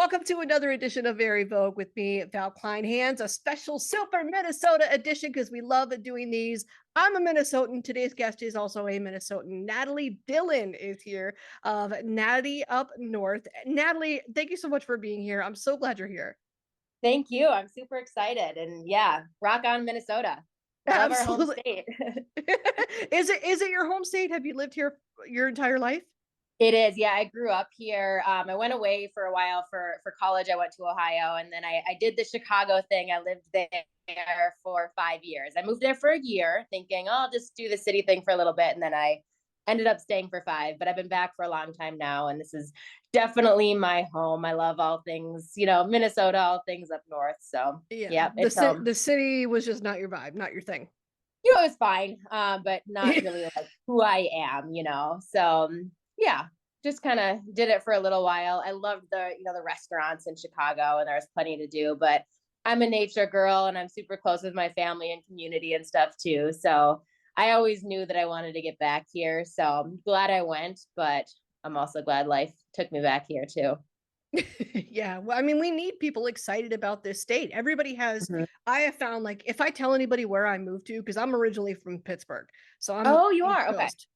Welcome to another edition of Very Vogue with me, Val Kleinhans, a special super Minnesota edition because we love doing these. I'm a Minnesotan. Today's guest is also a Minnesotan. Natalie Dillon is here of Natty Up North. Natalie, thank you so much for being here. I'm so glad you're here. Thank you. I'm super excited. And yeah, rock on Minnesota. Love our home Absolutely. state. Is it your home state? Have you lived here your entire life? It is. Yeah, I grew up here. I went away for a while for college. I went to Ohio, and then I did the Chicago thing. I lived there for 5 years. I moved there for a year thinking, oh, I'll just do the city thing for a little bit. And then I ended up staying for 5, but I've been back for a long time now. And this is definitely my home. I love all things, Minnesota, all things up north. So Yeah, yeah, it's home. the city was just not your vibe, not your thing. It was fine, but not really like who I am. So yeah, just kind of did it for a little while. I loved the restaurants in Chicago, and there was plenty to do. But I'm a nature girl, and I'm super close with my family and community and stuff too. So I always knew that I wanted to get back here. So I'm glad I went, but I'm also glad life took me back here too. Yeah, well, I mean, we need people excited about this state. Everybody has, Mhm. I have found like if I tell anybody where I moved to, because I'm originally from Pittsburgh, so I'm Oh, you East are okay. Coast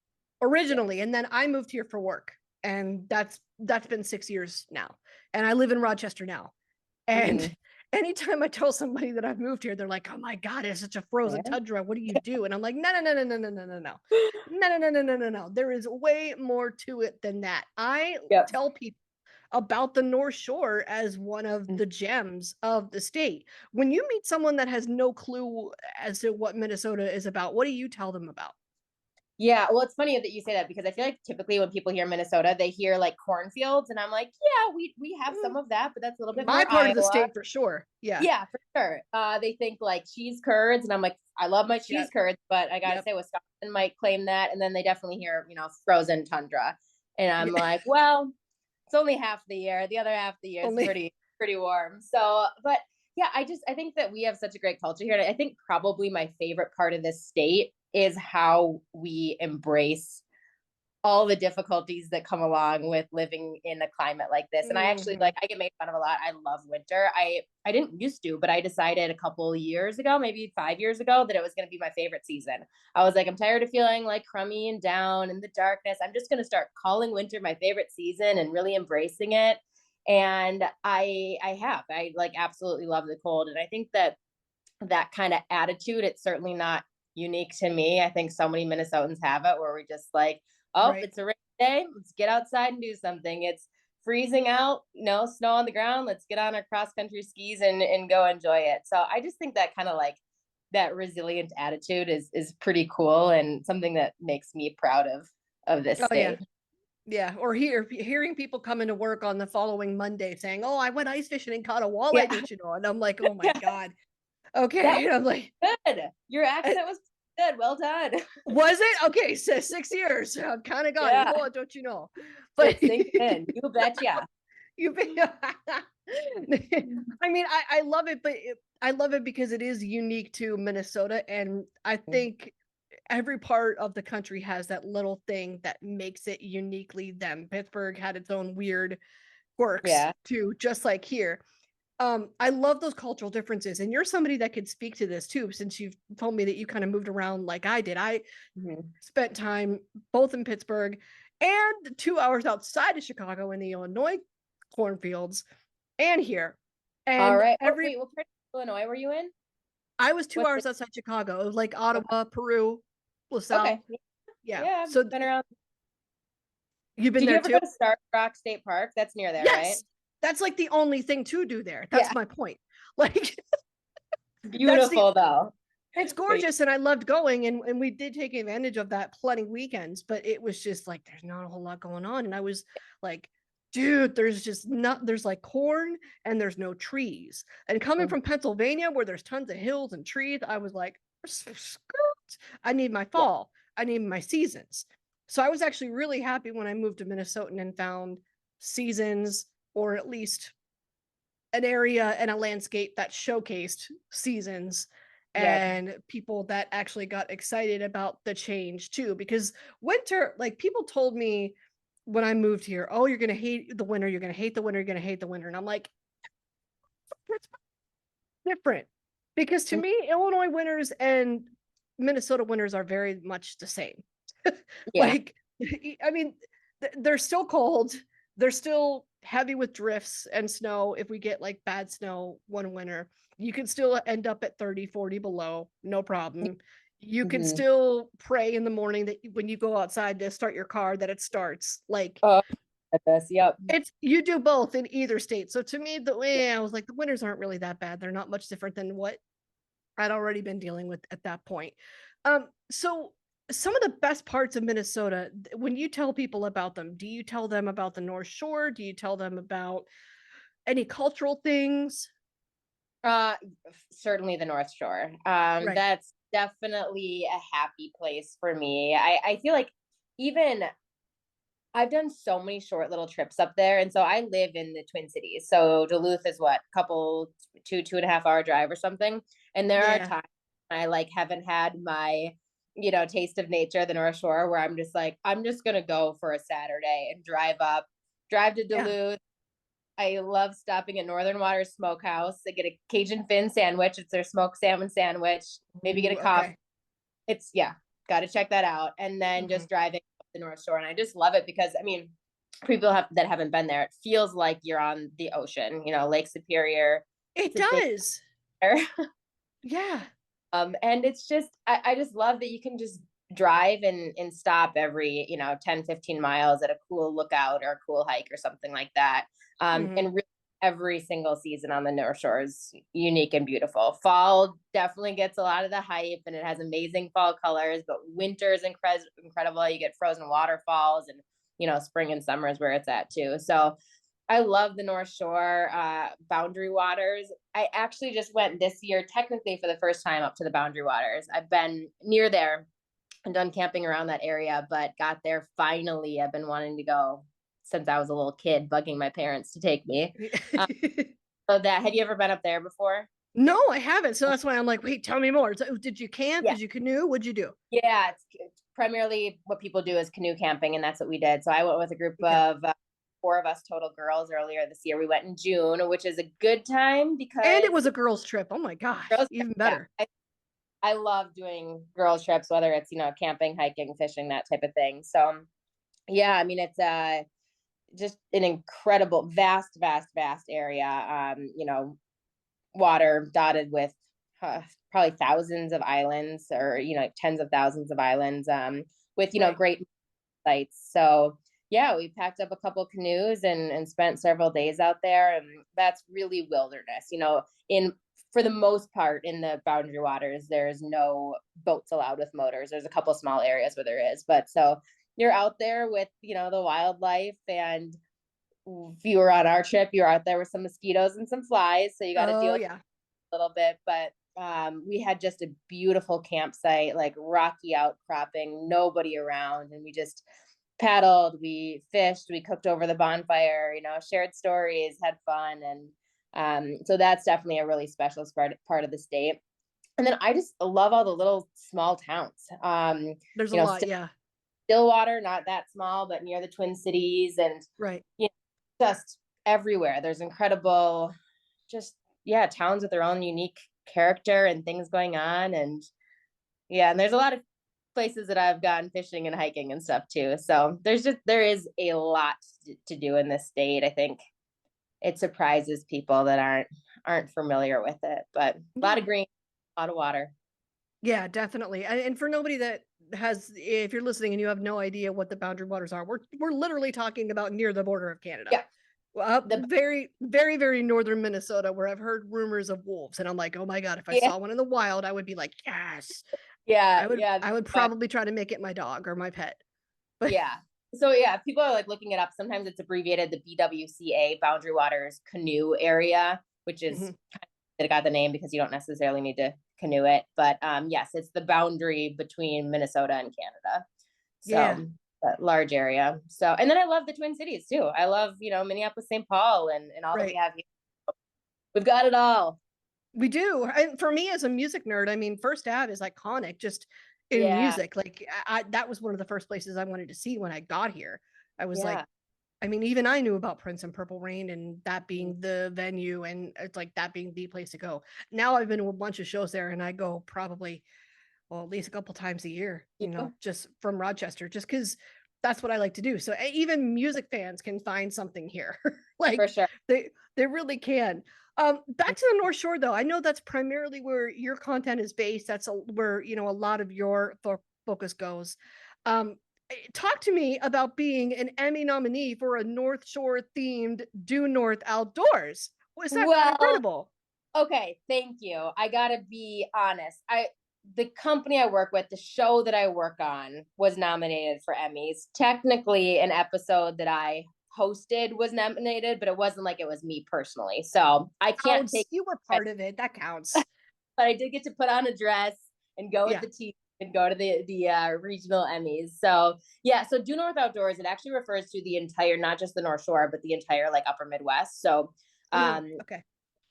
originally, and then I moved here for work, and that's been 6 years now, and I live in Rochester now. And Hmm. anytime I tell somebody that I've moved here, they're like, "Oh my God, it's such a frozen Yeah. tundra. What do you do?" And I'm like, "No, no, no, no, no, no, no, no, no, no, no, no, no, no, no, no. There is way more to it than that." I Yep. tell people about the North Shore as one of the gems of the state. When you meet someone that has no clue as to what Minnesota is about, what do you tell them about? Yeah, well, it's funny that you say that because I feel like typically when people hear Minnesota, they hear like cornfields, and I'm like, yeah, we have Mm, some of that, but that's a little bit my more part of the Iowa. state for sure. Yeah. Yeah, for sure. They think like cheese curds, and I'm like, I love my Yeah. cheese curds, but I gotta Yep. say Wisconsin might claim that, and then they definitely hear frozen tundra, and I'm Yeah. like, well, it's only half the year. The other half of the year is Only pretty warm. So, but yeah, I think that we have such a great culture here. And I think probably my favorite part of this state is how we embrace all the difficulties that come along with living in a climate like this. And I actually Mhm. I get made fun of a lot. I love winter. I didn't used to, but I decided a couple of years ago, maybe 5 years ago, that it was going to be my favorite season. I was like, I'm tired of feeling like crummy and down in the darkness. I'm just going to start calling winter my favorite season and really embracing it. And I like absolutely love the cold. And I think that that kind of attitude, it's certainly not unique to me. I think so many Minnesotans have it where we just like, oh, Right. it's a rainy day. Let's get outside and do something. It's freezing out, snow on the ground. Let's get on our cross country skis and go enjoy it. So I just think that kind of like that resilient attitude is pretty cool and something that makes me proud of this Oh yeah. state. Yeah. Or hearing people come into work on the following Monday saying, "Oh, I went ice fishing and caught a walleye, Yeah. didn't you know?" And I'm like, "Oh my Yeah. God." That Okay. was I'm like, good. Your "Uh, accent was good. Well done. was it? Okay, so 6 years. I've kind of got it. Yeah. Oh, don't you know? But It sinks in. You betcha. you I mean, I love it, but I love it because it is unique to Minnesota. And I think every part of the country has that little thing that makes it uniquely them. Pittsburgh had its own weird quirks Yeah. too, just like here. I love those cultural differences. And you're somebody that could speak to this too, since you've told me that you kind of moved around like I did. I Mhm. spent time both in Pittsburgh and 2 hours outside of Chicago in the Illinois cornfields and here. All And right. every Wait, what part of Illinois were you in? I was two What's the hours outside Chicago. It was like okay? Ottawa, Peru, LaSalle. Okay. Yeah. Yeah, So I've been around. you've been Did you there ever go too? to Star Rock State Park? That's near there, right? Yes. That's like the only thing to do there. That's Yeah. my point. Like that's the Beautiful though. it's But gorgeous and I loved going and we did take advantage of that plenty weekends, but it was just like there's not a whole lot going on. And I was like, dude, there's just not there's like corn and there's no trees. And coming Mhm. from Pennsylvania where there's tons of hills and trees, I was like, I need my Yeah. fall. I need my seasons. So I was actually really happy when I moved to Minnesota and found seasons or at least an area and a landscape that showcased seasons Yep. and people that actually got excited about the change too because winter like people told me when I moved here, oh, you're gonna hate the winter, you're gonna hate the winter, you're gonna hate the winter. And I'm like, that's different. Because to Mm, me, Illinois winters and Minnesota winters are very much the same. yeah. Like, I mean, they're still cold. They're still heavy with drifts and snow. If we get like bad snow one winter, you can still end up at 30, 40 below, no problem. You can Mhm. still pray in the morning that when you go outside to start your car, that it starts. Like, Oh, at this. Yep. it's you do both in either state. So to me, the way I was like, the winters aren't really that bad. They're not much different than what I'd already been dealing with at that point. So some of the best parts of Minnesota, when you tell people about them, do you tell them about the North Shore? Do you tell them about any cultural things? Uh, Certainly the North Shore. Right. That's definitely a happy place for me. I feel like even I've done so many short little trips up there, and so I live in the Twin Cities. So Duluth is what, couple 2.5 hour drive or something. And there are Yeah. times I like haven't had my taste of nature, the North Shore, where I'm just like, I'm just gonna go for a Saturday and drive to Yeah. Duluth. I love stopping at Northern Water Smokehouse. I get a Cajun fin sandwich. It's their smoked salmon sandwich. Maybe get a Ooh, coffee. okay. It's yeah, got to check that out. And then Mhm. just driving up the North Shore, and I just love it because I mean, people that haven't been there, it feels like you're on the ocean. Lake Superior. It It's a big does. there. Yeah. And it's just I just love that you can just drive and stop every 10 15 miles at a cool lookout or a cool hike or something like that. Mhm. And really every single season on the North Shore is unique and beautiful. Fall definitely gets a lot of the hype and it has amazing fall colors, but winter is incredible. You get frozen waterfalls, and spring and summer is where it's at too. So I love the North Shore, Boundary Waters. I actually just went this year, technically for the first time, up to the Boundary Waters. I've been near there and done camping around that area, but got there finally. I've been wanting to go since I was a little kid, bugging my parents to take me. Um, so that have you ever been up there before? No, I haven't. So that's why I'm like, wait, tell me more. So, did you camp? Yeah, Did you canoe? What'd you do? yeah. It's primarily what people do is canoe camping, and that's what we did. So I went with a group Okay. of four of us total girls earlier this year. We went in June, which is a good time And it because was a girls' trip. Oh my gosh, girls, even yeah, better. I love doing girls trips, whether it's camping, hiking, fishing, that type of thing. So yeah, I mean it's just an incredible, vast area. Water dotted with probably thousands of islands, or tens of thousands of islands, with Right. great sites. So yeah, we packed up a couple canoes and spent several days out there, and that's really wilderness. In for the most part in the Boundary Waters, there's no boats allowed with motors. There's a couple small areas where there is, but so you're out there with the wildlife. And if you were on our trip, you're out there with some mosquitoes and some flies, so you got to deal Oh with yeah. a little bit. But we had just a beautiful campsite, like rocky outcropping, nobody around, and we just paddled, we fished, we cooked over the bonfire, shared stories, had fun. And so that's definitely a really special part of the state. And then I just love all the little small towns. There's a You know, lot. Yeah. Stillwater, not that small, but near the Twin Cities, and Right. you just everywhere. There's incredible, just yeah, towns with their own unique character and things going on. And yeah, and there's a lot of places that I've gone fishing and hiking and stuff too. So there is a lot to do in this state. I think it surprises people that aren't familiar with it, but a lot Yeah. of green, a lot of water. Yeah, definitely. And for nobody that has, if you're listening and you have no idea what the boundary waters are, we're literally talking about near the border of Canada. Yeah, Well, the very, very, very northern Minnesota, where I've heard rumors of wolves, and I'm like, oh my god, if I yeah, saw one in the wild, I would be like, yes. yeah, I would, yeah. I would probably try to make it my dog or my pet. But Yeah. So yeah, people are like looking it up. Sometimes it's abbreviated the BWCA, Boundary Waters Canoe Area, which is mhm. it got the name because you don't necessarily need to canoe it. But yes, it's the boundary between Minnesota and Canada. Yeah, So a large area. So and then I love the Twin Cities too. I love, Minneapolis, St. Paul, and all that we right. have here. We've got it all. We do. And for me as a music nerd, I mean, First Ave is iconic just in Yeah. music. Like that was one of the first places I wanted to see when I got here. I was like, Yeah. I mean, even I knew about Prince and Purple Rain and that being the venue and it's like that being the place to go. Now I've been to a bunch of shows there and I go probably, well, at least a couple times a year, Yeah, just from Rochester, just because that's what I like to do. So even music fans can find something here. for Like sure. they really can. Back to the North Shore though. I know that's primarily where your content is based. That's where, a lot of your focus goes. Talk to me about being an Emmy nominee for a North Shore themed Due North Outdoors. Was that not Well, incredible? okay, thank you. I gotta be honest. The company I work with, the show that I work on, was nominated for Emmys. Technically, an episode that I hosted was nominated, but it wasn't like it was me personally. So I can't Counts. take You were credit, part of it. That counts. but I did get to put on a dress and go with Yeah. the team and go to the regional Emmys. So yeah, so Due North Outdoors, it actually refers to the entire, not just the North Shore, but the entire like Upper Midwest. So Okay.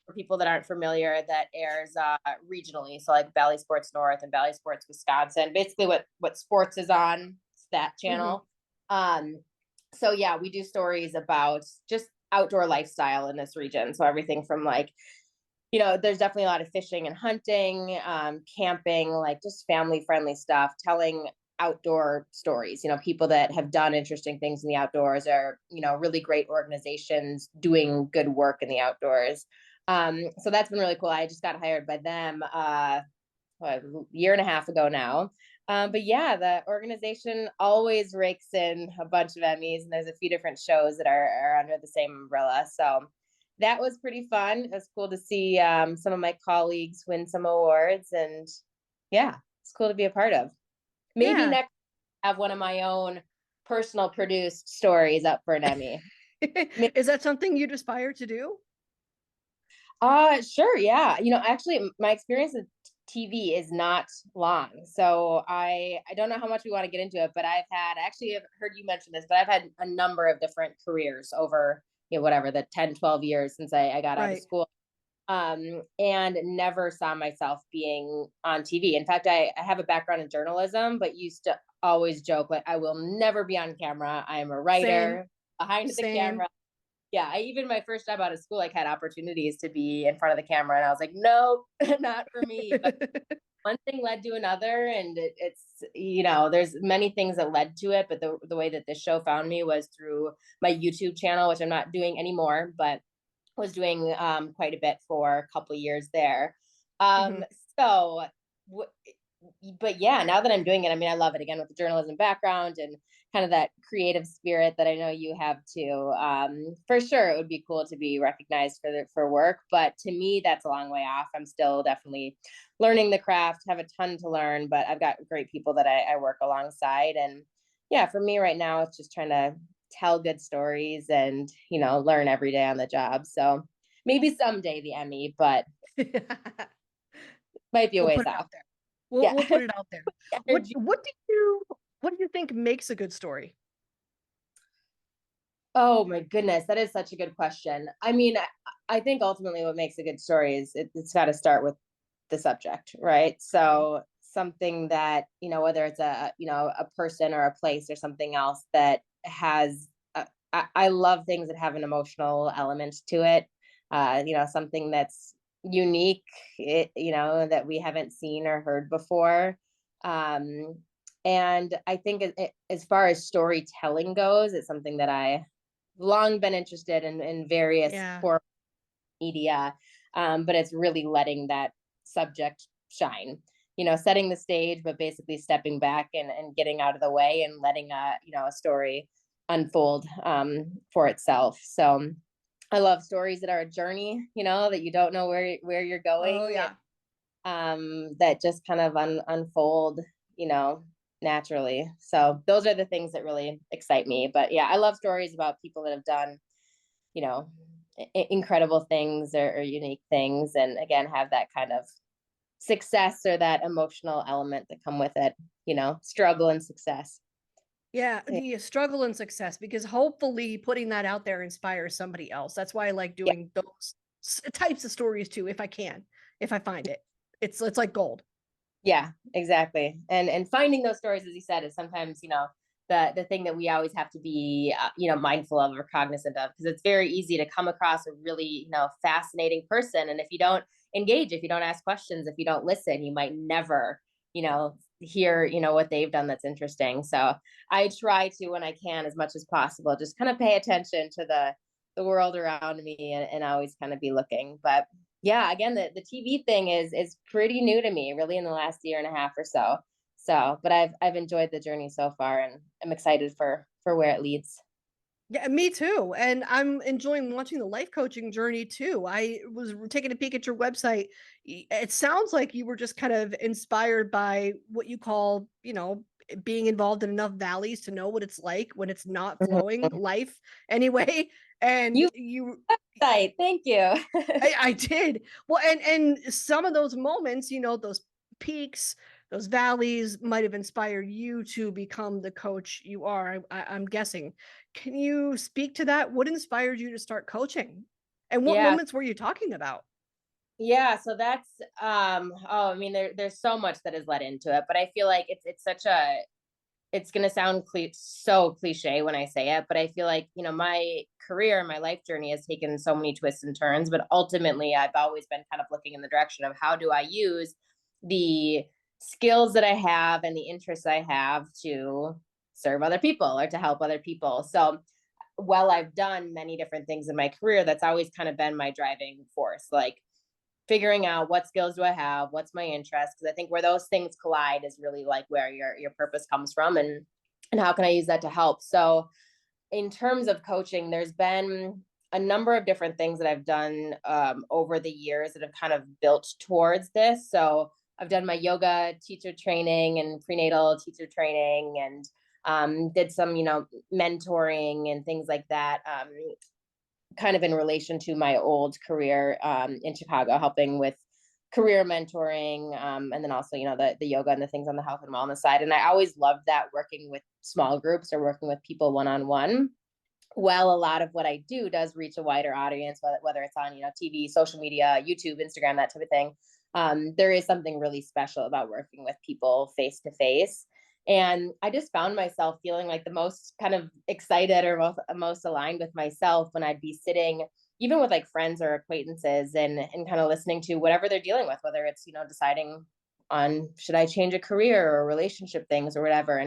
for people that aren't familiar, that airs regionally, so like Valley Sports North and Valley Sports Wisconsin. Basically, what sports is on that Mm-hmm. channel. Um, so yeah, we do stories about just outdoor lifestyle in this region. So everything from like, there's definitely a lot of fishing and hunting, camping, like just family friendly stuff, telling outdoor stories, people that have done interesting things in the outdoors, or, really great organizations doing good work in the outdoors. So that's been really cool. I just got hired by them a year and a half ago now. But yeah, the organization always rakes in a bunch of Emmys, and there's a few different shows that are under the same umbrella. So that was pretty fun. It was cool to see some of my colleagues win some awards, and yeah, it's cool to be a part of. Maybe Yeah. next I have one of my own personal produced stories up for an Emmy. Is that something you'd aspire to do? Sure, yeah. Actually, my experience in TV is not long, so I don't know how much we want to get into it, but I actually have heard you mention this, but I've had a number of different careers over, whatever, the 10, 12 years since I got out of Right. school. And never saw myself being on TV. In fact, I have a background in journalism, but used to always joke like I will never be on camera. I am a Same. writer behind the Same. camera. Yeah, I even my first job out of school, like had opportunities to be in front of the camera, and I was like, nope, not for me. But one thing led to another, and there's many things that led to it. But the way that this show found me was through my YouTube channel, which I'm not doing anymore, but was doing quite a bit for a couple years there. Hmm. So, but yeah, now that I'm doing it, I mean, I love it again with the journalism background and kind of that creative spirit that I know you have too. For sure, it would be cool to be recognized for work, but to me, that's a long way off. I'm still definitely learning the craft, have a ton to learn, but I've got great people that I work alongside, and yeah, for me right now, it's just trying to tell good stories and learn every day on the job. So maybe someday the Emmy, but might be a We'll ways put it off. out there. We'll Yeah. we'll put it out there. What Energy. what do you what do you think makes a good story? Oh my goodness, that is such a good question. I mean, I think ultimately what makes a good story is it's got to start with the subject, right? Mhm. So something that, whether it's a person or a place or something else that has I love things that have an emotional element to it. Something that's unique, that we haven't seen or heard before. Um, and I think as far as storytelling goes, it's something that I long been interested in various Yeah. forms of media, but it's really letting that subject shine. Setting the stage, but basically stepping back and getting out of the way and letting a story unfold for itself. So I love stories that are a journey, that you don't know where you're Oh going, yeah. that just kind of unfold, you know, naturally. So those are the things that really excite me. But yeah, I love stories about people that have done, you know, incredible things or unique things, and again have that kind of success or that emotional element that come with it, struggle and success. Yeah, So, the struggle and success, because hopefully putting that out there inspires somebody else. That's why I like yeah, doing those types of stories too, if I can, if I find it. It's like gold. yeah, exactly. And finding those stories, as you said, is sometimes, the thing that we always have to be, mindful of or cognizant of, because it's very easy to come across a really, fascinating person. And if you don't engage, if you don't ask questions, if you don't listen, you might never, hear, what they've done that's interesting. So I try to, when I can, as much as possible, just kind of pay attention to the world around me, and always kind of be looking. But yeah, again, the TV thing is pretty new to me, really, in the last year and a half or so. So, but I've enjoyed the journey so far, and I'm excited for where it leads. Yeah, me too. And I'm enjoying watching the life coaching journey too. I was taking a peek at your website. It sounds like you were just kind of inspired by what you call, being involved in enough valleys to know what it's like when it's not flowing Mhm. life anyway. And You you Right, thank you. I did. Well, and some of those moments, those peaks, those valleys might have inspired you to become the coach you are. I'm guessing. Can you speak to that? What inspired you to start coaching? And what Yeah, moments were you talking about? yeah. So that's oh, I mean, there's so much that is led into it, but I feel like it's such a it's going to sound so cliche when I say it, but I feel like, my career, my life journey has taken so many twists and turns, but ultimately I've always been kind of looking in the direction of how do I use the skills that I have and the interests I have to serve other people or to help other people. So while I've done many different things in my career, that's always kind of been my driving force. Like, figuring out what skills do I have, what's my interest, because I think where those things collide is really like where your purpose comes from, and how can I use that to help. So in terms of coaching, there's been a number of different things that I've done over the years that have kind of built towards this. So I've done my yoga teacher training and prenatal teacher training, and did some mentoring and things like that, kind of in relation to my old career in Chicago, helping with career mentoring, and then also the yoga and the things on the health and wellness side. And I always loved that, working with small groups or working with people one-on-one. Well, a lot of what I do does reach a wider audience, whether it's on TV, social media, YouTube, Instagram, that type of thing. There is something really special about working with people face to face. And I just found myself feeling like the most kind of excited, or most aligned with myself, when I'd be sitting even with like friends or acquaintances, and kind of listening to whatever they're dealing with, whether it's deciding on should I change a career or relationship things or whatever,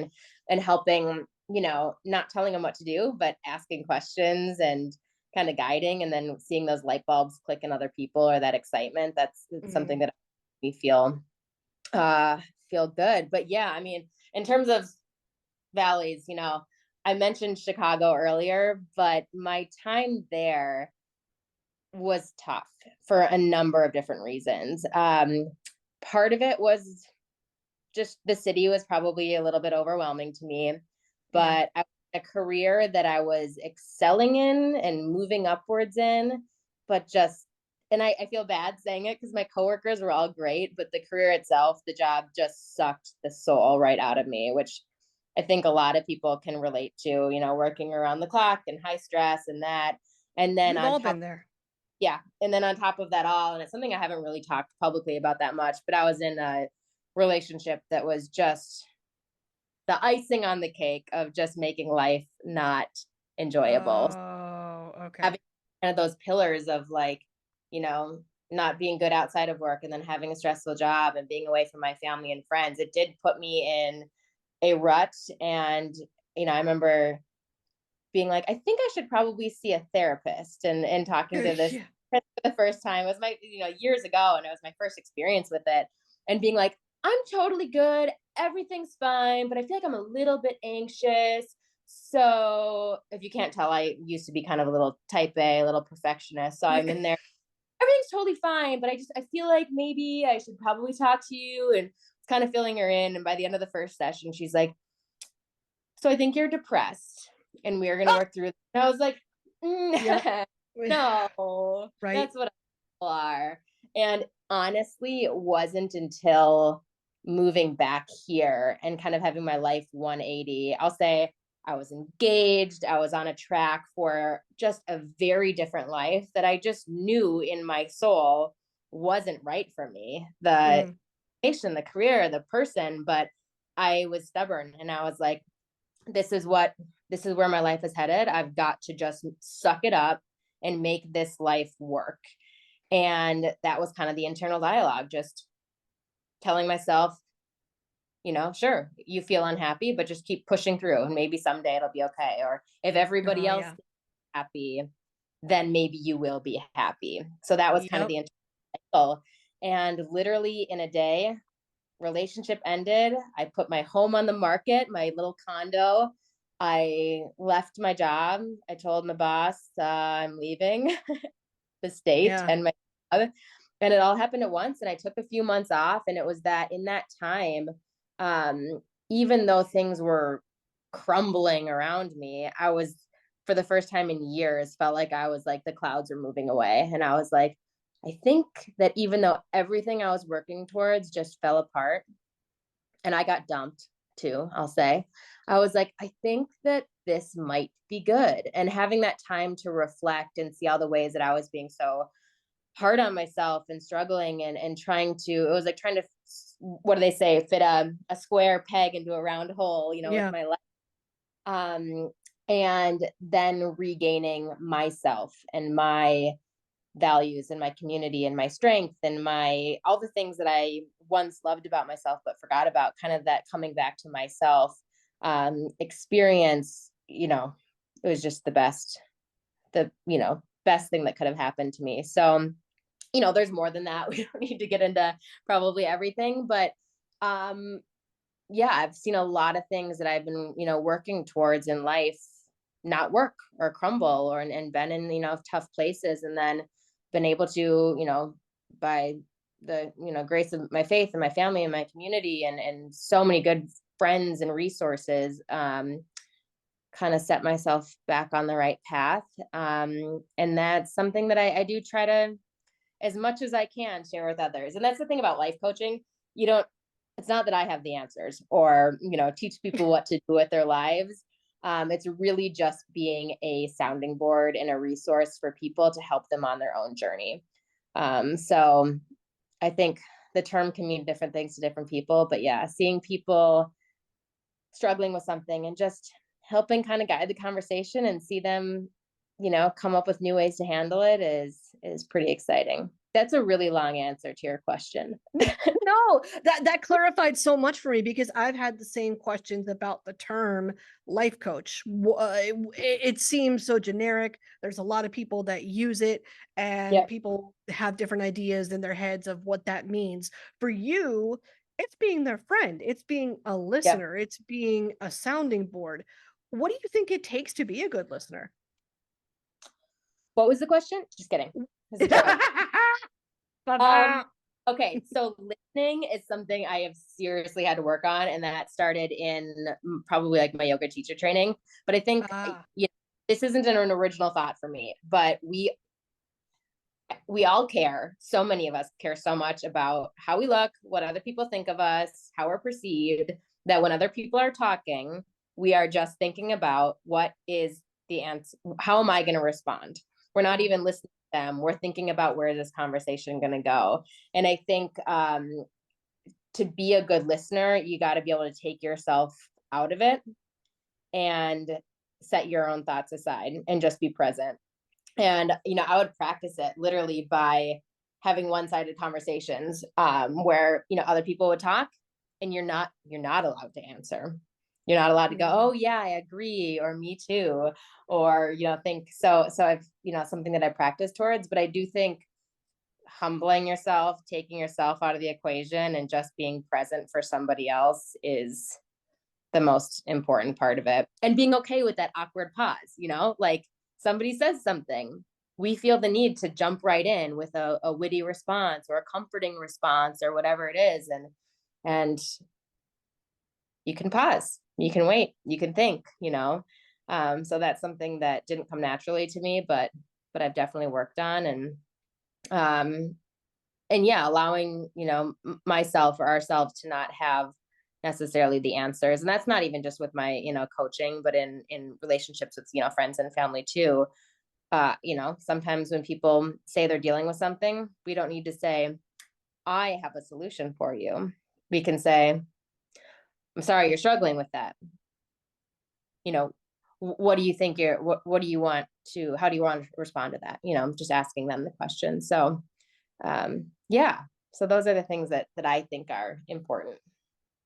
and helping, not telling them what to do, but asking questions and kind of guiding, and then seeing those light bulbs click in other people, or that excitement. It's something Mhm. that we uh feel good. But yeah, I mean, in terms of valleys, I mentioned Chicago earlier, but my time there was tough for a number of different reasons. Part of it was just the city was probably a little bit overwhelming to me, Yeah. but I a career that I was excelling in and moving upwards in, but just, and I feel bad saying it because my coworkers were all great, but the career itself, the job just sucked the soul right out of me, which I think a lot of people can relate to, working around the clock and high stress and that. And then We've on all top been there. Yeah, and then on top of that all, and it's something I haven't really talked publicly about that much, but I was in a relationship that was just the icing on the cake of just making life not enjoyable. Oh, okay. Having kind of those pillars of like, you know, not being good outside of work, and then having a stressful job and being away from my family and friends, it did put me in a rut. And, I remember being like, I think I should probably see a therapist, and talking to this Yeah. for the first time. It was my, years ago, and it was my first experience with it, and being like, I'm totally good. Everything's fine, but I feel like I'm a little bit anxious. So if you can't tell, I used to be kind of a little type A, a little perfectionist. So I'm in there. Everything's totally fine, but I feel like maybe I should probably talk to you, and kind of filling her in. And by the end of the first session, she's like, so I think you're depressed, and we are going to Ah! work through it. And I was like, Yep. no, Right. that's what people are. And honestly, it wasn't until moving back here and kind of having my life 180. I'll say I was engaged, I was on a track for just a very different life that I just knew in my soul wasn't right for me. The Mhm. the career, the person, but I was stubborn, and I was like, this is where my life is headed. I've got to just suck it up and make this life work. And that was kind of the internal dialogue, just telling myself, sure, you feel unhappy, but just keep pushing through and maybe someday it'll be okay. Or if everybody Oh, else yeah. is happy, then maybe you will be happy. So that was kind of Yep. the internal. And literally in a day, relationship ended. I put my home on the market, my little condo. I left my job. I told my boss I'm leaving the state Yeah. and my job. And it all happened at once. And I took a few months off. And it was that in that time, even though things were crumbling around me, I was, for the first time in years, felt like I was like the clouds were moving away. And I was like, I think that even though everything I was working towards just fell apart, and I got dumped too, I'll say, I was like, I think that this might be good. And having that time to reflect and see all the ways that I was being so hard on myself and struggling and trying to, it was like trying to, what do they say, fit a square peg into a round hole, with Yeah. my life. And then regaining myself and my values and my community and my strength and my all the things that I once loved about myself but forgot about, kind of that coming back to myself experience. It was just the best thing that could have happened to me. So there's more than that. We don't need to get into probably everything, but um yeah, I've seen a lot of things that I've been working towards in life not work or crumble, or and been in tough places, and then been able to by the grace of my faith and my family and my community and so many good friends and resources, kind of set myself back on the right path. And that's something that I do try to, as much as I can, share with others. And that's the thing about life coaching. You don't, it's not that I have the answers or, teach people what to do with their lives. It's really just being a sounding board and a resource for people to help them on their own journey. So I think the term can mean different things to different people, but yeah, seeing people struggling with something and just helping kind of guide the conversation and see them, come up with new ways to handle it is pretty exciting. That's a really long answer to your question. No, that clarified so much for me because I've had the same questions about the term life coach. It seems so generic. There's a lot of people that use it, and Yep. people have different ideas in their heads of what that means. For you, it's being their friend, it's being a Yep. listener, it's being a sounding board. What do you think it takes to be a good listener? What was the question? Just kidding. It's a joke. Um, okay, so listening is something I have seriously had to work on, and that started in probably like my yoga teacher training. But I think this isn't an original thought for me, but we all care. So many of us care so much about how we look, what other people think of us, how we're perceived, that when other people are talking, we are just thinking about what is the answer. How am I going to respond? We're not even listening to them. We're thinking about where this conversation going to go. And I think to be a good listener, you got to be able to take yourself out of it and set your own thoughts aside and just be present. And I would practice it literally by having one-sided conversations, where other people would talk and you're not allowed to answer. You're not allowed to go, oh yeah, I agree, or me too, or think. So I've something that I practice towards. But I do think humbling yourself, taking yourself out of the equation, and just being present for somebody else is the most important part of it. And being okay with that awkward pause, like somebody says something, we feel the need to jump right in with a witty response or a comforting response or whatever it is. And you can pause, you can wait, you can think, so that's something that didn't come naturally to me, but I've definitely worked on. And yeah, allowing myself or ourselves to not have necessarily the answers. And that's not even just with my coaching, but in relationships with friends and family too. Sometimes when people say they're dealing with something, we don't need to say, I have a solution for you. We can say, I'm sorry you're struggling with that. you know, what do you think what do you want to, how do you want to respond to that? Just asking them the question. So, yeah. So those are the things that I think are important.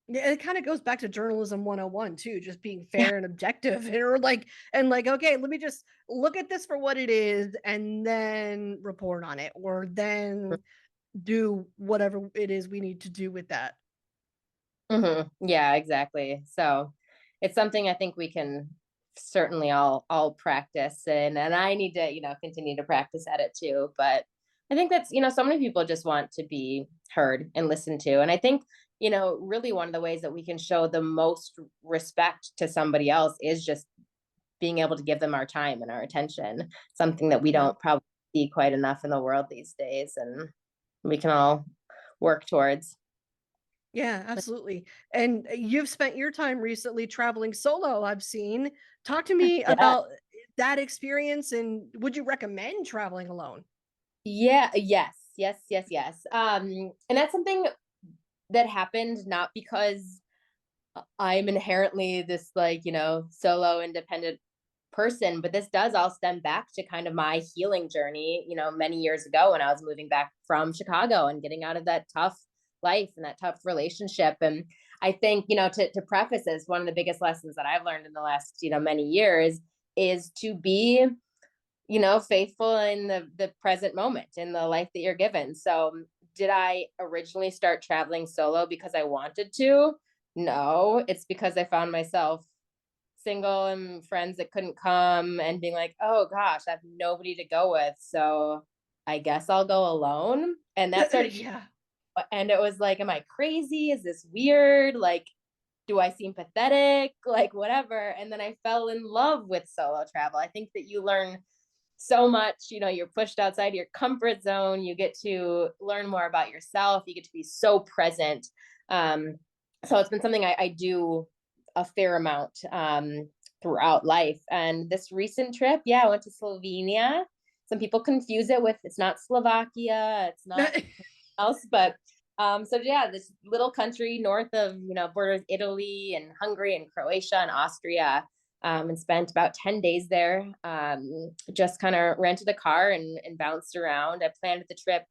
Yeah, it kind of goes back to journalism 101 too, just being Yeah. fair and objective or like and like okay, let me just look at this for what it is and then report on it or then do whatever it is we need to do with that. Yeah, exactly. So it's something I think we can certainly all practice, and I need to, continue to practice at it too. But I think that's, so many people just want to be heard and listened to. And I think, really one of the ways that we can show the most respect to somebody else is just being able to give them our time and our attention, something that we Yeah. don't probably see quite enough in the world these days, and we can all work towards. Yeah, absolutely. And you've spent your time recently traveling solo, I've seen. Talk to me Yeah. about that experience and would you recommend traveling alone? Yeah, yes, yes, yes, yes. And that's something that happened not because I'm inherently this, like, solo independent person, but this does all stem back to kind of my healing journey, many years ago when I was moving back from Chicago and getting out of that tough life and that tough relationship. And I think, to preface this, one of the biggest lessons that I've learned in the last, many years is to be, faithful in the present moment in the life that you're given. So did I originally start traveling solo because I wanted to? No, it's because I found myself single and friends that couldn't come and being like, oh gosh, I have nobody to go with. So I guess I'll go alone. And that started, Yeah. and it was like, am I crazy? Is this weird? Like, do I seem pathetic? Like, whatever. And then I fell in love with solo travel. I think that you learn so much, you're pushed outside your comfort zone. You get to learn more about yourself. You get to be so present. So it's been something I do a fair amount throughout life. And this recent trip, yeah, I went to Slovenia. Some people confuse it with, it's not Slovakia, it's not else, but so yeah, this little country north of, borders Italy and Hungary and Croatia and Austria, and spent about 10 days there. Just kind of rented a car and bounced around. I planned the trip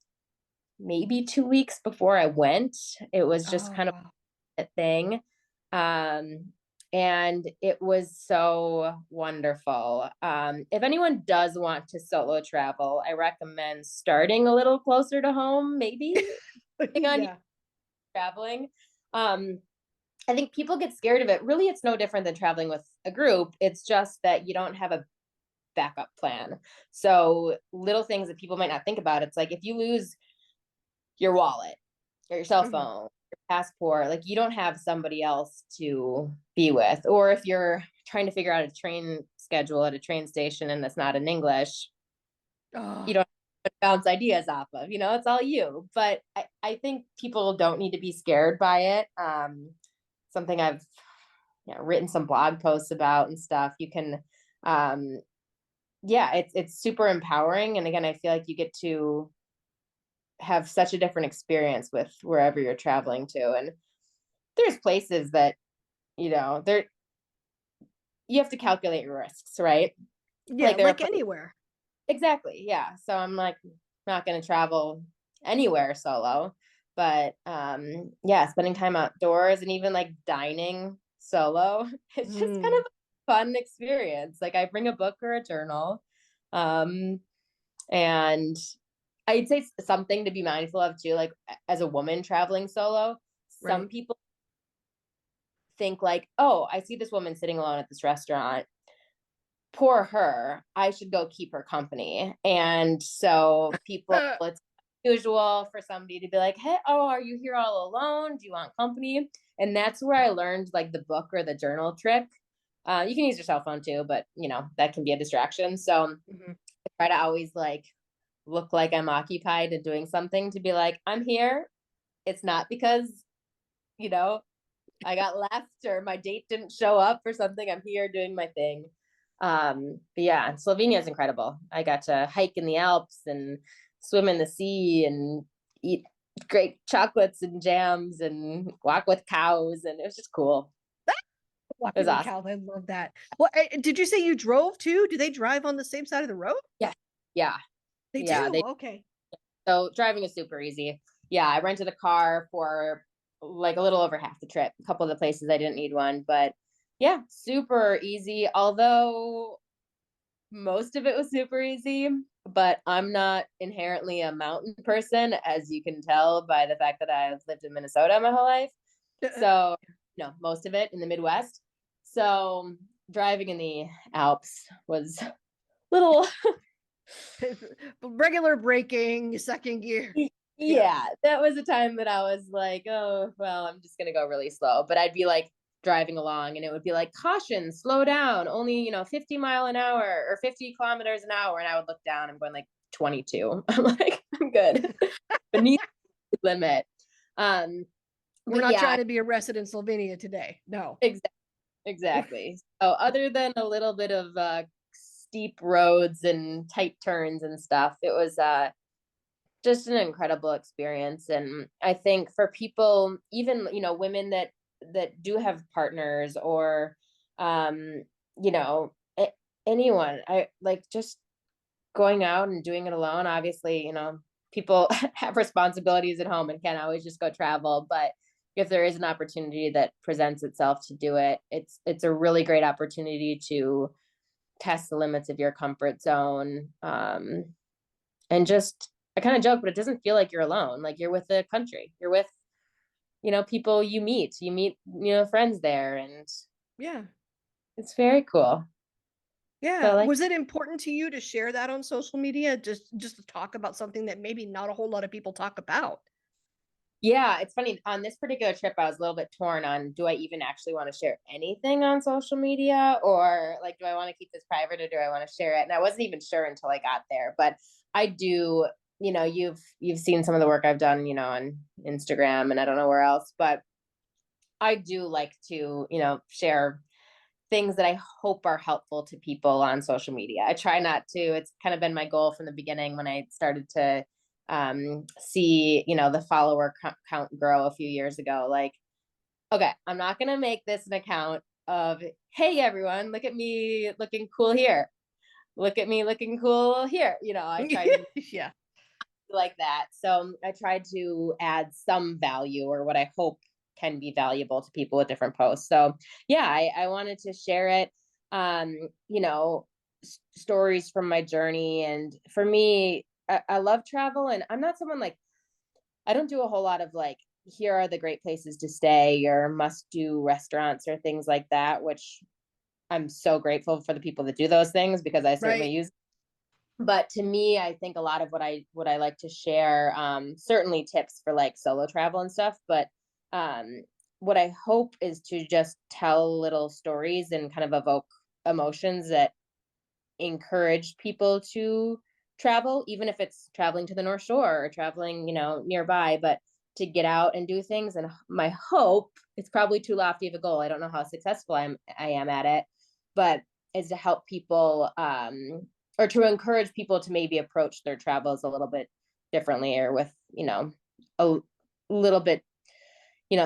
maybe 2 weeks before I went. It was just Oh, kind of wow. a thing. Um, and it was so wonderful. If anyone does want to solo travel, I recommend starting a little closer to home, maybe on you Yeah. traveling. Um, I think people get scared of it. Really, it's no different than traveling with a group. It's just that you don't have a backup plan. So little things that people might not think about. It's like if you lose your wallet or your cell Mhm. phone, your passport, like you don't have somebody else to be with. Or if you're trying to figure out a train schedule at a train station and that's not in English, Oh, you don't bounce ideas off of, it's all you. But I think people don't need to be scared by it. Something I've written some blog posts about and stuff. You can, yeah, it's super empowering. And again, I feel like you get to have such a different experience with wherever you're traveling to. And there's places that, there you have to calculate your risks, right? yeah, Like there are like anywhere. exactly, yeah. So I'm like not going to travel anywhere solo, but yeah, spending time outdoors and even like dining solo, it's just kind Mm, of a fun experience. Like I bring a book or a journal. Um and I'd say something to be mindful of too, like as a woman traveling solo, right. some people think like, oh, I see this woman sitting alone at this restaurant. Poor her. I should go keep her company. And so people, it's usual for somebody to be like, hey, oh, are you here all alone? Do you want company? And that's where I learned like the book or the journal trick. You can use your cell phone too, but that can be a distraction. So Mhm. I try to always like look like I'm occupied and doing something to be like, I'm here. It's not because, you know, I got left or my date didn't show up or something. I'm here doing my thing. But yeah, Slovenia is incredible. I got to hike in the Alps and swim in the sea and eat great chocolates and jams and walk with cows. And it was just cool. It was Walking awesome. cow, I love that. Well, did you say you drove too? Do they drive on the same side of the road? Yeah. Yeah. They Yeah. do. Okay. So driving is super easy. Yeah. I rented a car for like a little over half the trip. A couple of the places I didn't need one, but yeah, super easy. Although most of it was super easy, but I'm not inherently a mountain person, as you can tell by the fact that I've lived in Minnesota my whole life. So, most of it in the Midwest. So driving in the Alps was little, Regular braking, second gear. Yeah. yeah, that was a time that I was like, oh, well, I'm just gonna go really slow. But I'd be like driving along and it would be like, caution, slow down, only, 50 mile an hour or 50 kilometers an hour. And I would look down, I'm going like 22. I'm like, I'm good. Beneath the limit. Um, We're but not yeah, trying to be arrested in Slovenia today. No. exactly. Exactly. So other than a little bit of steep roads and tight turns and stuff, it was just an incredible experience. And I think for people, even women that do have partners or um, you know, anyone, I like just going out and doing it alone. Obviously, people have responsibilities at home and can't always just go travel, but if there is an opportunity that presents itself to do it, it's a really great opportunity to test the limits of your comfort zone. And just I kind of joke, but it doesn't feel like you're alone. Like you're with the country. You're with, people you meet friends there, and Yeah. it's very cool. So Yeah. like, Was it important to you to share that on social media? Just to talk about something that maybe not a whole lot of people talk about. yeah, it's funny. On this particular trip, I was a little bit torn on, do I even actually want to share anything on social media, or like, do I want to keep this private or do I want to share it? And I wasn't even sure until I got there, but I do, you've seen some of the work I've done, on Instagram and I don't know where else, but I do like to, share things that I hope are helpful to people on social media. I try not to. It's kind of been my goal from the beginning when I started to see, the follower count grow a few years ago. Like, okay, I'm not going to make this an account of, hey, everyone, look at me looking cool here. Look at me looking cool here. I try to Yeah. like that. So I tried to add some value or what I hope can be valuable to people with different posts. So yeah, I wanted to share it. Um, Stories from my journey. And for me, I love travel and I'm not someone like, I don't do a whole lot of like, here are the great places to stay or must do restaurants or things like that, which I'm so grateful for the people that do those things because I certainly Right. use. But to me, I think a lot of what I like to share, certainly tips for like solo travel and stuff, but um, what I hope is to just tell little stories and kind of evoke emotions that encourage people to travel, even if it's traveling to the North Shore or traveling, nearby, but to get out and do things. And my hope, it's probably too lofty of a goal. I don't know how successful I am at it, but is to help people or to encourage people to maybe approach their travels a little bit differently or with, a little bit,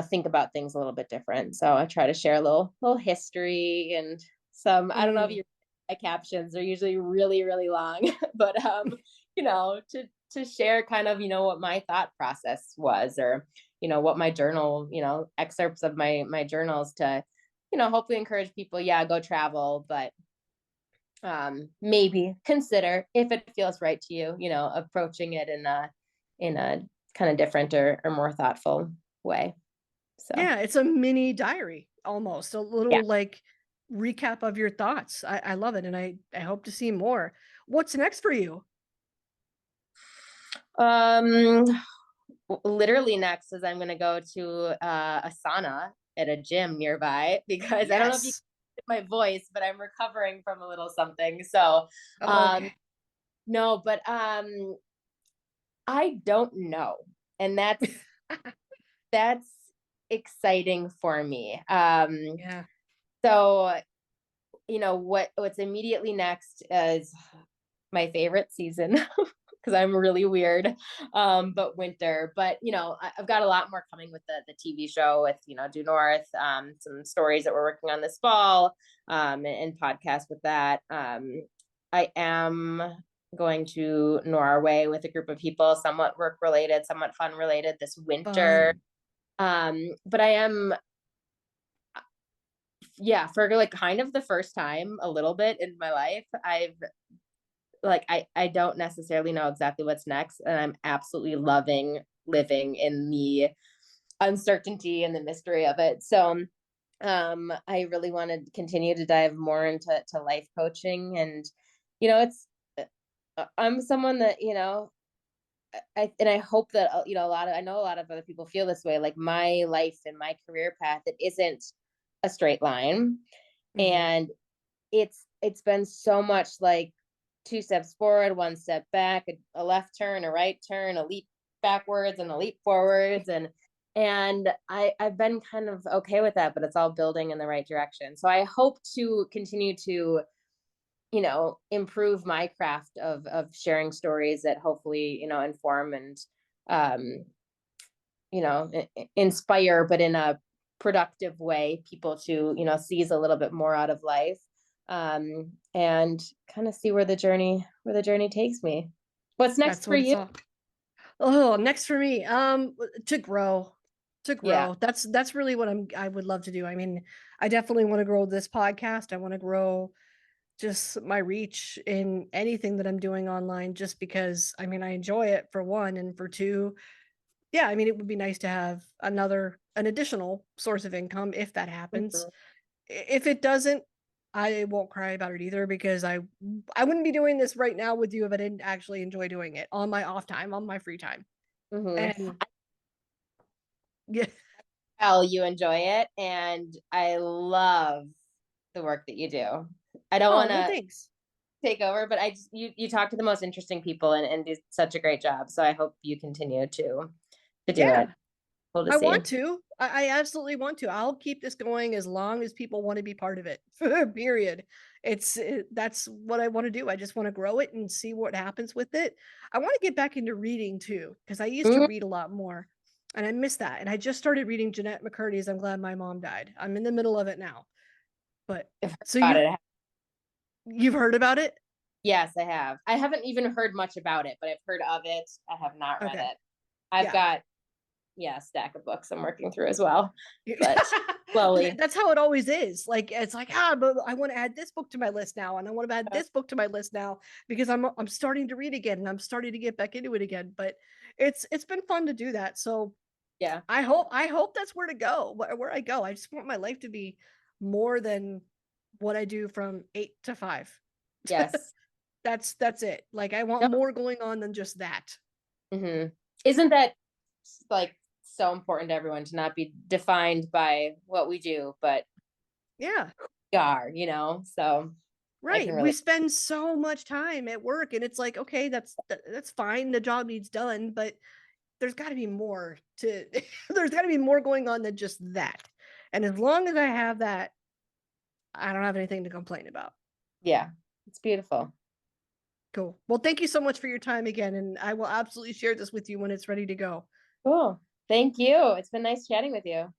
think about things a little bit different. So I try to share a little history and some, I don't know if Mm. you my captions are usually really, really long, but to share kind of, what my thought process was or, what my journal, excerpts of my journals to, hopefully encourage people, yeah, go travel, but maybe consider if it feels right to you, approaching it in a kind of different or more thoughtful way. So Yeah, it's a mini diary almost, a yeah. little like recap of your thoughts. I love it and I hope to see more. What's next for you? Um, Literally next is I'm gonna go to a sauna at a gym nearby because I don't know if you Yes. can hear my voice, but I'm recovering from a little something. So um Okay. no, but I don't know. And that's exciting for me. Yeah. So what's immediately next is my favorite season because I'm really weird. But winter. But I've got a lot more coming with the TV show with Due North. Some stories that we're working on this fall, and podcast with that. I am going to Norway with a group of people, somewhat work related, somewhat fun related this winter. Fun. But I am, yeah, for like kind of the first time a little bit in my life, I don't necessarily know exactly what's next, and I'm absolutely loving living in the uncertainty and the mystery of it. So I really want to continue to dive more into life coaching. And it's I'm someone that I hope that I know a lot of other people feel this way. Like my life and my career path, it isn't a straight line, Mhm. and it's been so much like two steps forward, one step back, a left turn, a right turn, a leap backwards, and a leap forwards, and I've been kind of okay with that, but it's all building in the right direction. So I hope to continue to improve my craft of sharing stories that hopefully inform and um inspire, but in a productive way, people to seize a little bit more out of life, and kind of see where the journey takes me. What's next That's for what it's you? all. Oh, next for me, to grow, to Yeah. grow. That's really what I would love to do. I mean, I definitely want to grow this podcast. I want to grow just my reach in anything that I'm doing online, just because I mean, I enjoy it for one, and for two, yeah, I mean, it would be nice to have an additional source of income if that happens. Mhm. If it doesn't, I won't cry about it either, because I wouldn't be doing this right now with you if I didn't actually enjoy doing it on my off time, on my free time. Mhm. And yeah, Well, you enjoy it, and I love the work that you do. I don't oh want well, to thanks. take over, but I just you talk to the most interesting people and do such a great job. So I hope you continue to do it. Yeah, Cool to I see. want to. I absolutely want to. I'll keep this going as long as people want to be part of it. Period. That's what I want to do. I just want to grow it and see what happens with it. I want to get back into reading too, because I used to Mhm. read a lot more, and I miss that. And I just started reading Jeanette McCurdy's "I'm Glad My Mom Died." I'm in the middle of it now. But I've heard so about you it. you've heard about it? Yes, I have. I haven't even heard much about it, but I've heard of it. I have not read Okay. it. I've Yeah. got, yeah, a stack of books I'm working through as well, but slowly. That's how it always is. Like it's like, but I want to add this book to my list now, and I want to add Uh, this book to my list now, because I'm starting to read again, and I'm starting to get back into it again. But it's been fun to do that. So Yeah. I hope that's where to go, where I go. I just want my life to be more than what I do from 8 to 5. Yes. That's it. Like I want No. more going on than just that. Isn't that like so important to everyone to not be defined by what we do, but Yeah. we are, so I can Right. We really, spend so much time at work, and it's like, okay, that's fine. The job needs done, but there's got to be more to there's got to be more going on than just that. And as long as I have that, I don't have anything to complain about. yeah, it's beautiful. Cool. Well, thank you so much for your time again, and I will absolutely share this with you when it's ready to go. Cool. Thank you. It's been nice chatting with you.